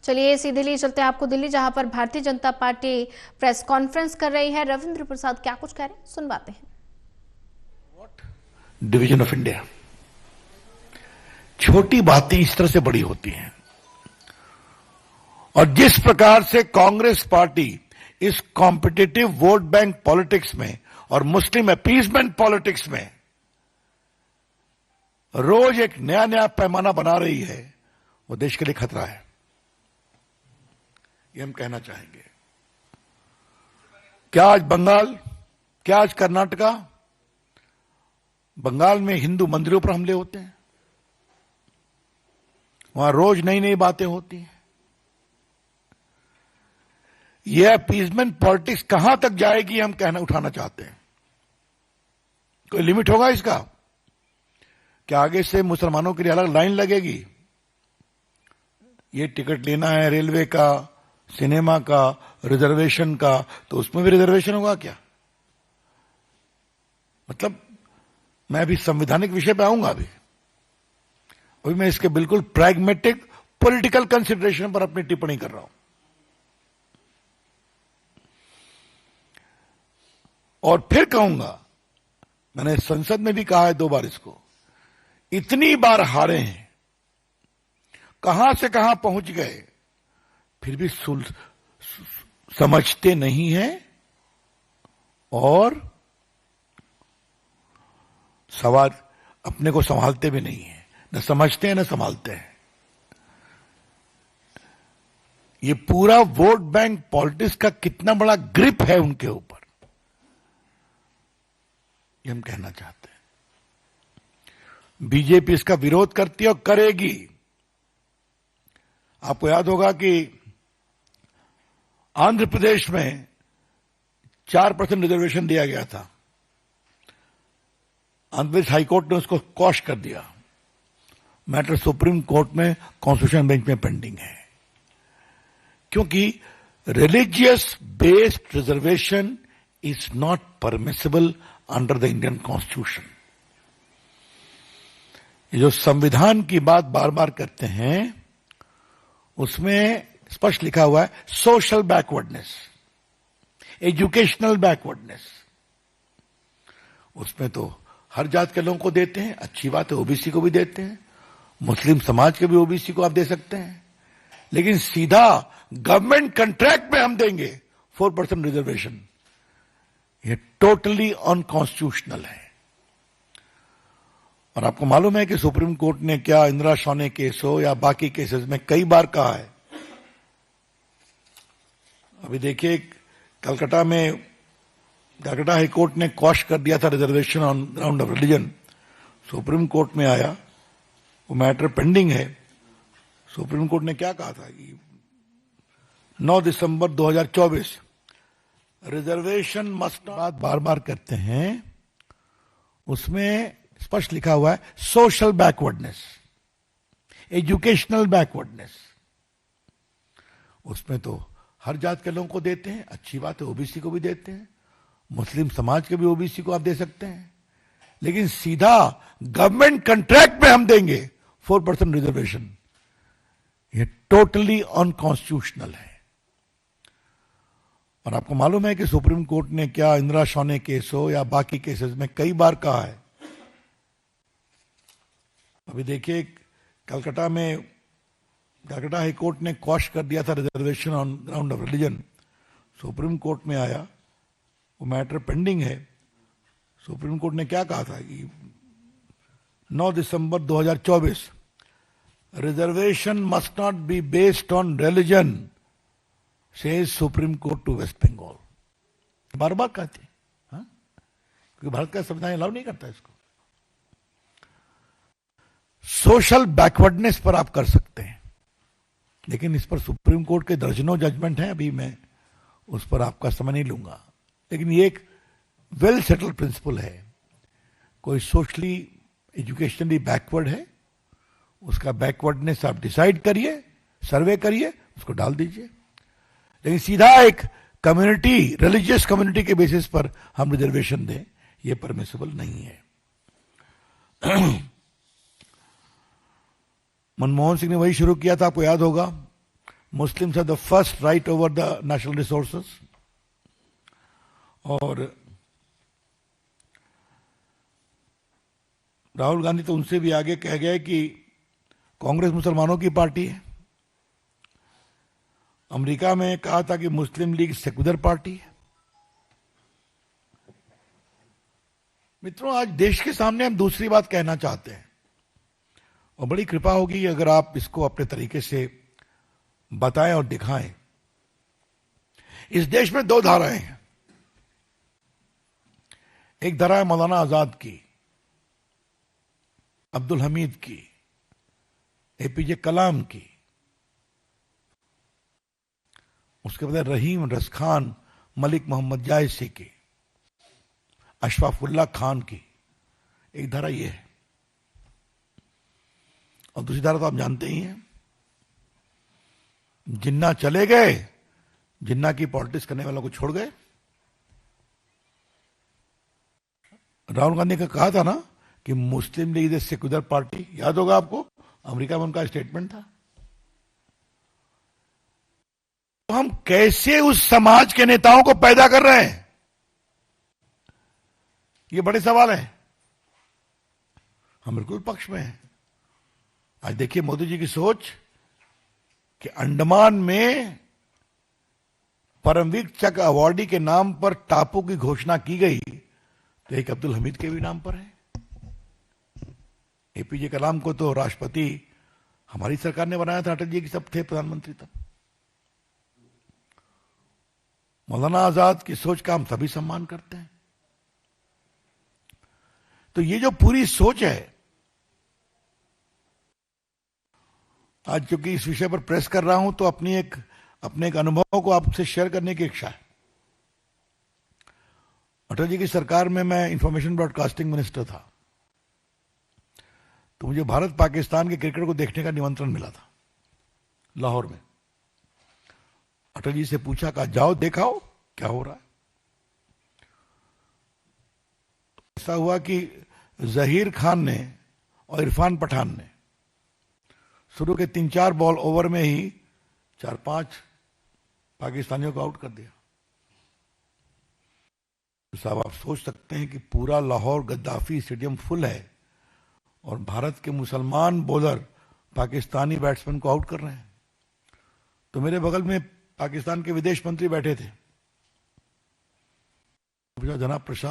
चलिए सीधे लिए चलते हैं आपको दिल्ली, जहां पर Bharatiya Janata party press conference कर रही है। रविंद्र प्रसाद क्या कुछ कह रहे हैं, सुनवाते हैं। डिवीजन ऑफ इंडिया, छोटी बातें इस तरह से बड़ी होती हैं। और जिस प्रकार से कांग्रेस पार्टी इस कॉम्पिटिटिव वोट बैंक पॉलिटिक्स में और मुस्लिम अपीसमेंट पॉलिटिक्स में रोज एक नया नया पैमाना बना रही है, वो देश के लिए खतरा है, ये हम कहना चाहेंगे। क्या आज बंगाल, क्या आज कर्नाटका, बंगाल में हिंदू मंदिरों पर हमले होते हैं, वहां रोज नई नई बातें होती हैं। यह अपीसमेंट पॉलिटिक्स कहां तक जाएगी, हम कहना उठाना चाहते हैं। कोई लिमिट होगा इसका? क्या आगे से मुसलमानों के लिए अलग लाइन लगेगी? ये टिकट लेना है रेलवे का, सिनेमा का, रिजर्वेशन का, तो उसमें भी रिजर्वेशन होगा क्या? मतलब मैं अभी संवैधानिक विषय पे आऊंगा। अभी मैं इसके बिल्कुल प्रैग्मेटिक पॉलिटिकल कंसिडरेशन पर अपनी टिप्पणी कर रहा हूं। और फिर कहूंगा, मैंने संसद में भी कहा है 2 बार इसको, इतनी बार हारे हैं, कहां से कहां पहुंच गए, फिर भी समझते नहीं हैं और सवाल अपने को संभालते भी नहीं है। न समझते हैं न संभालते हैं। ये पूरा वोट बैंक पॉलिटिक्स का कितना बड़ा ग्रिप है उनके ऊपर, ये हम कहना चाहते हैं। बीजेपी इसका विरोध करती है और करेगी। आपको याद होगा कि आंध्र प्रदेश में 4% रिजर्वेशन दिया गया था। आंध्र प्रदेश हाईकोर्ट ने उसको क्वॉश कर दिया। मैटर सुप्रीम कोर्ट में कॉन्स्टिट्यूशन बेंच में पेंडिंग है, क्योंकि religious based reservation is not permissible under the Indian constitution. ये जो संविधान की बात बार बार करते हैं, उसमें स्पष्ट लिखा हुआ है सोशल बैकवर्डनेस, एजुकेशनल बैकवर्डनेस। उसमें तो हर जात के लोगों को देते हैं, अच्छी बात है, ओबीसी को भी देते हैं, मुस्लिम समाज के भी ओबीसी को आप दे सकते हैं, लेकिन सीधा गवर्नमेंट कॉन्ट्रैक्ट में हम देंगे 4% रिजर्वेशन, ये टोटली अनकॉन्स्टिट्यूशनल है। और आपको मालूम है कि सुप्रीम कोर्ट ने क्या इंदिरा शॉने केस हो या बाकी केसेस में कई बार कहा है। अभी देखिए, कलकत्ता हाई कोर्ट ने क्वॉश कर दिया था reservation on ground of religion. Supreme court में आया, वो मैटर पेंडिंग है। सुप्रीम कोर्ट ने क्या कहा था कि 9 दिसंबर 2024 रिजर्वेशन मस्ट बार बार करते हैं, उसमें स्पष्ट लिखा हुआ है सोशल बैकवर्डनेस, एजुकेशनल बैकवर्डनेस। उसमें तो हर जात के लोगों को देते हैं, अच्छी बात है, ओबीसी को भी देते हैं, मुस्लिम समाज के भी ओबीसी को आप दे सकते हैं, लेकिन सीधा गवर्नमेंट कॉन्ट्रैक्ट में हम देंगे 4% रिजर्वेशन, ये टोटली अनकॉन्स्टिट्यूशनल है। और आपको मालूम है कि सुप्रीम कोर्ट ने क्या इंदिरा शॉने केस हो या बाकी केसेस में कई बार कहा है। अभी देखिए, कलकत्ता हाई कोर्ट ने क्वॉश कर दिया था reservation on ground of religion. Supreme court में आया, वो मैटर पेंडिंग है। सुप्रीम कोर्ट ने क्या कहा था कि 9 दिसंबर 2024 reservation must not be based on religion, says supreme court to West Bengal. बार बार कहते हैं, क्योंकि भारत का संविधान अलाउ नहीं करता इसको। सोशल बैकवर्डनेस पर आप कर सकते हैं, लेकिन इस पर सुप्रीम कोर्ट के दर्जनों जजमेंट हैं, अभी मैं उस पर आपका समय नहीं लूंगा। लेकिन ये एक वेल सेटल्ड प्रिंसिपल है। कोई सोशली एजुकेशनली बैकवर्ड है, उसका बैकवर्डनेस आप डिसाइड करिए, सर्वे करिए, उसको डाल दीजिए। लेकिन सीधा एक कम्युनिटी, रिलीजियस कम्युनिटी के बेसिस पर हम रिजर्वेशन दें, यह परमिसिबल नहीं है। मनमोहन सिंह ने वही शुरू किया था, आपको याद होगा। Muslims have the first right over the national resources. और राहुल गांधी तो उनसे भी आगे कह गए कि कांग्रेस मुसलमानों की पार्टी है। अमेरिका में कहा था कि मुस्लिम लीग सेक्युलर पार्टी है। मित्रों, आज देश के सामने हम दूसरी बात कहना चाहते हैं और बड़ी कृपा होगी अगर आप इसको अपने तरीके से बताएं और दिखाएं। इस देश में दो धाराएं हैं। एक धारा है मौलाना आजाद की, अब्दुल हमीद की, एपीजे कलाम की, उसके बाद रहीम रस खान, मलिक मोहम्मद जायसी की, अशफाकुल्ला खान की। एक धारा ये है और दूसरी धारा तो आप जानते ही हैं, जिन्ना चले गए, जिन्ना की पॉलिटिक्स करने वालों को छोड़ गए। राहुल गांधी का कहा था ना कि मुस्लिम लीग इज सेक्युलर पार्टी, याद होगा आपको, अमेरिका में उनका स्टेटमेंट था। तो हम कैसे उस समाज के नेताओं को पैदा कर रहे हैं, ये बड़े सवाल है। हम बिल्कुल पक्ष में हैं। आज देखिए मोदी जी की सोच कि अंडमान में परमवीर चक्र अवार्डी के नाम पर टापू की घोषणा की गई, तो एक अब्दुल हमीद के भी नाम पर है। एपीजे कलाम को तो राष्ट्रपति हमारी सरकार ने बनाया था, अटल जी की सब थे प्रधानमंत्री तब। मौलाना आजाद की सोच का हम सभी सम्मान करते हैं। तो ये जो पूरी सोच है, आज चूंकि इस विषय पर प्रेस कर रहा हूं तो अपने एक अनुभव को आपसे शेयर करने की इच्छा है। अटल जी की सरकार में मैं इंफॉर्मेशन ब्रॉडकास्टिंग मिनिस्टर था, तो मुझे भारत पाकिस्तान के क्रिकेट को देखने का निमंत्रण मिला था लाहौर में। अटल जी से पूछा, कहा जाओ देखाओ क्या हो रहा है। ऐसा हुआ कि जहीर खान ने और इरफान पठान ने शुरू के 3-4 बॉल ओवर में ही 4-5 पाकिस्तानियों को आउट कर दिया। तो साहब आप सोच सकते हैं कि पूरा लाहौर गद्दाफी स्टेडियम फुल है और भारत के मुसलमान बॉलर पाकिस्तानी बैट्समैन को आउट कर रहे हैं। तो मेरे बगल में पाकिस्तान के विदेश मंत्री बैठे थे। जनाब प्रसाद